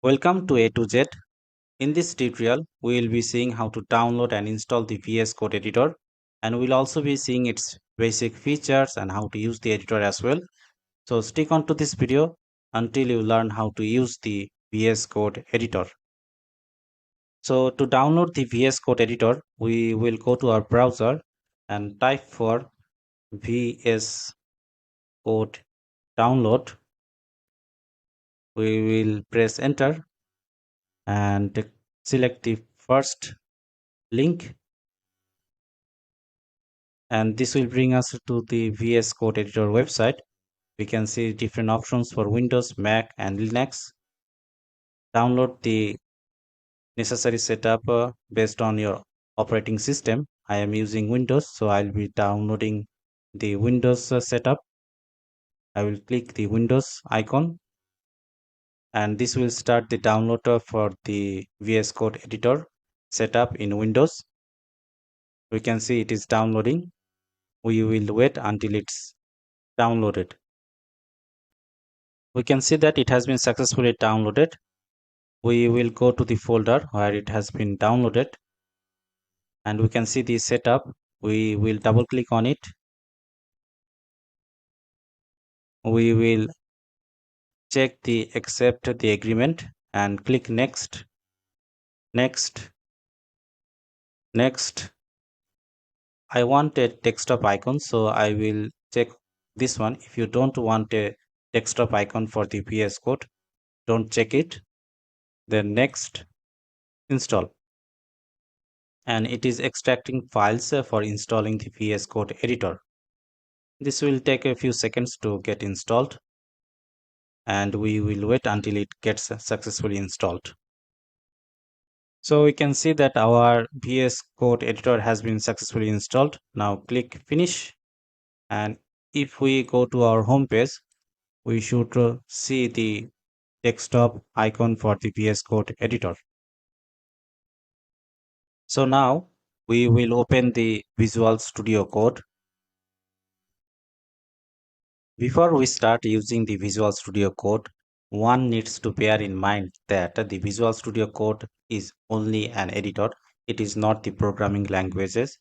Welcome to A to Z. In this tutorial, we will be seeing how to download and install the VS Code editor, and we'll also be seeing its basic features and how to use the editor as well. So stick on to this video until you learn how to use the VS Code editor. So to download the VS Code editor, we will go to our browser and type for VS Code download. We will press enter and select the first link, and this will bring us to the VS Code editor website. We can see different options for Windows, Mac and Linux. Download the necessary setup based on your operating system. I am using Windows, so I'll be downloading the Windows setup. I will click the Windows icon, and this will start the downloader for the VS Code editor setup in Windows. We can see it is downloading. We will wait until it's downloaded. We can see that it has been successfully downloaded. We will go to the folder where it has been downloaded, and we can see the setup. We will double click on it. We will check the accept the agreement and click next, next, next. I want a desktop icon, so I will check this one. If you don't want a desktop icon for the VS Code, don't check it. Then next, install, and it is extracting files for installing the VS Code editor. This will take a few seconds to get installed, and we will wait until it gets successfully installed. So we can see that our VS Code editor has been successfully installed. Now click finish, and if we go to our home page, we should see the desktop icon for the VS Code editor. So now we will open the Visual Studio Code. Before we start using the Visual Studio Code, one needs to bear in mind that the Visual Studio Code is only an editor. It is not the programming languages.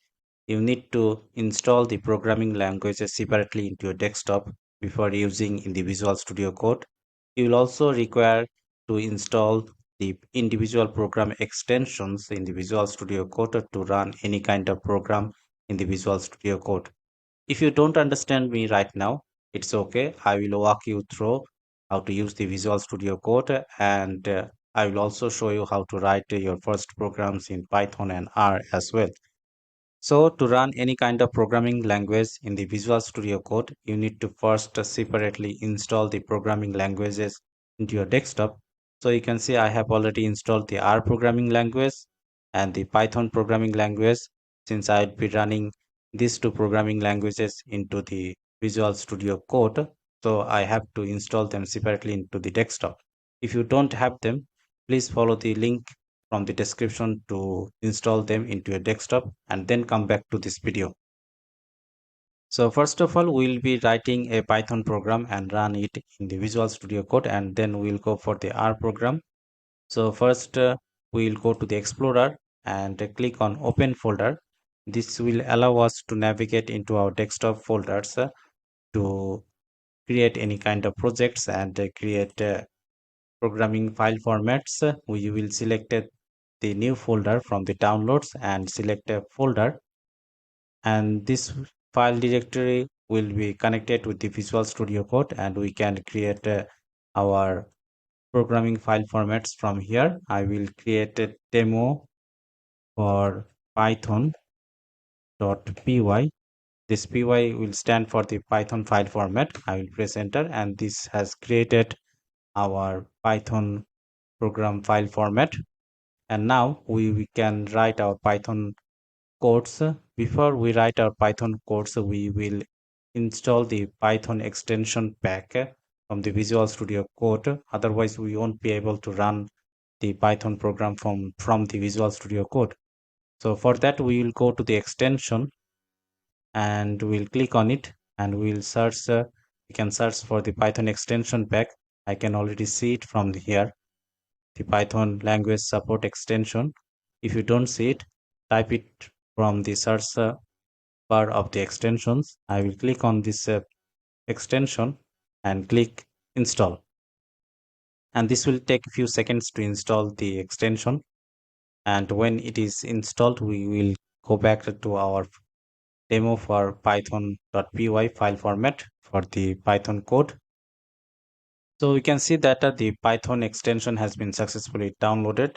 You need to install the programming languages separately into your desktop before using in the Visual Studio Code. You will also require to install the individual program extensions in the Visual Studio Code to run any kind of program in the Visual Studio Code. If you don't understand me right now, it's okay. I will walk you through how to use the Visual Studio Code, and I will also show you how to write your first programs in Python and R as well. So to run any kind of programming language in the Visual Studio Code, you need to first separately install the programming languages into your desktop. So you can see I have already installed the R programming language and the Python programming language, since I'd be running these two programming languages into the Visual Studio Code. So I have to install them separately into the desktop. If you don't have them, please follow the link from the description to install them into your desktop and then come back to this video. So first of all, we'll be writing a Python program and run it in the Visual Studio Code, and then we'll go for the R program. So first we'll go to the Explorer and click on Open Folder. This will allow us to navigate into our desktop folders to create any kind of projects and create programming file formats. We will select the new folder from the downloads and select a folder, and this file directory will be connected with the Visual Studio Code, and we can create our programming file formats from here. I will create a demo for python.py. This py will stand for the Python file format. I will press enter, and this has created our Python program file format. And now we can write our Python codes. Before we write our Python codes, we will install the Python extension pack from the Visual Studio Code. Otherwise, we won't be able to run the Python program from the Visual Studio Code. So for that, we will go to the extension and we'll click on it, and we'll search. We can search for the Python extension pack. I can already see it from here. the Python language support extension. If you don't see it, type it from the search bar of the extensions. I will click on this extension and click install. And this will take a few seconds to install the extension. And when it is installed, we will go back to our demo for python.py file format for the Python code. So we can see that the Python extension has been successfully downloaded.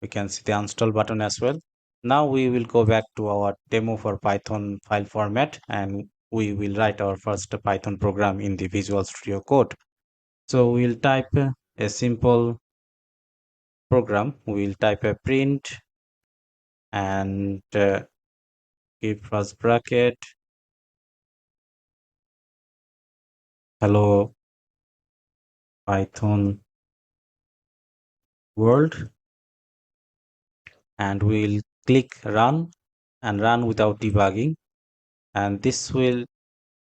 We can see the install button as well. Now we will go back to our demo for Python file format, and we will write our first Python program in the Visual Studio Code. So we'll type a simple program. We'll type a print and give first bracket hello Python world, and we'll click run and run without debugging, and this will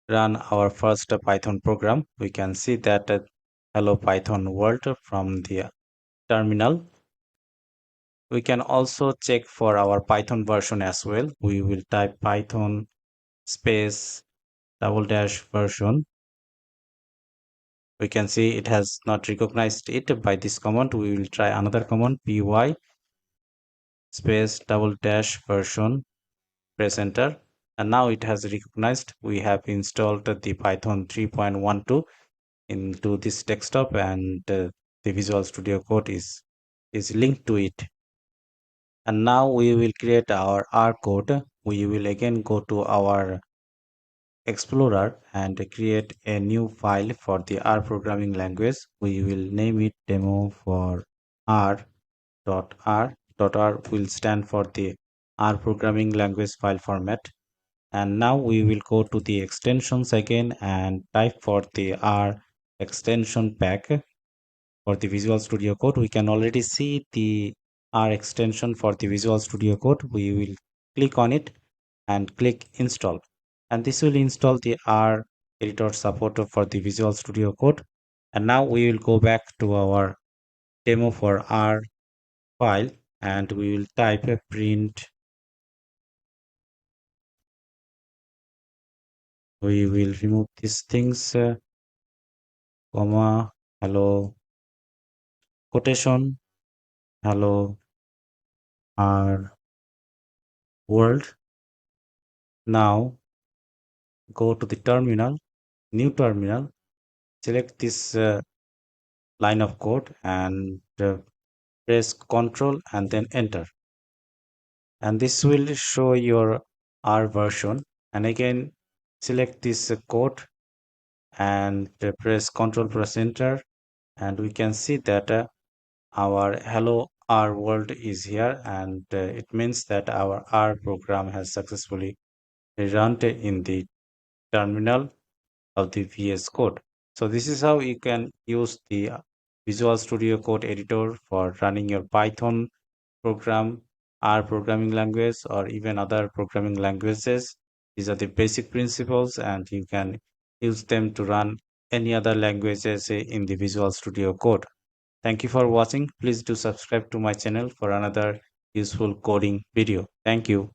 run our first Python program. We can see that hello Python world from the terminal. We can also check for our Python version as well. We will type Python space double dash version. We can see it has not recognized it by this command. We will try another command, py space double dash version, press enter, and now it has recognized. We have installed the Python 3.12 into this desktop, and the Visual Studio Code is linked to it. And now we will create our R code. We will again go to our Explorer and create a new file for the R programming language. We will name it demo for R. R will stand for the R programming language file format. And now we will go to the extensions again and type for the R extension pack for the Visual Studio Code. We can already see the R extension for the Visual Studio Code. We will click on it and click install, and this will install the R editor support for the Visual Studio Code. And now we will go back to our demo for R file, and we will type a print. We will remove these things, comma, hello, quotation, hello, R world. Now go to the terminal, new terminal, select this line of code and press Ctrl and then enter. And this will show your R version. And again, select this code and press Ctrl press enter. And we can see that our hello R world is here, and it means that our R program has successfully run in the terminal of the VS Code. So this is how you can use the Visual Studio Code editor for running your Python program, R programming language, or even other programming languages. These are the basic principles, and you can use them to run any other languages in the Visual Studio Code. Thank you for watching. Please do subscribe to my channel for another useful coding video. Thank you.